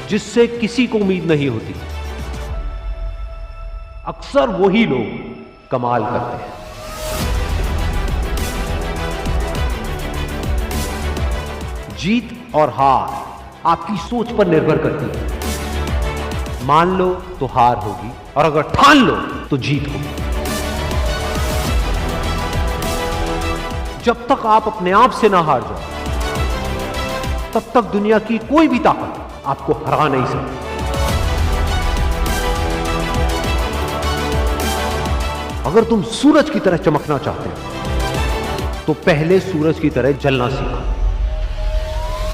जिससे किसी को उम्मीद नहीं होती। अक्सर वही लोग कमाल करते हैं। जीत और हार आपकी सोच पर निर्भर करती है। मान लो तो हार होगी और अगर ठान लो तो जीत होगी। जब तक आप अपने आप से ना हार जाओ तब तक दुनिया की कोई भी ताकत आपको हरा नहीं सकती। अगर तुम सूरज की तरह चमकना चाहते हो तो पहले सूरज की तरह जलना सीखो।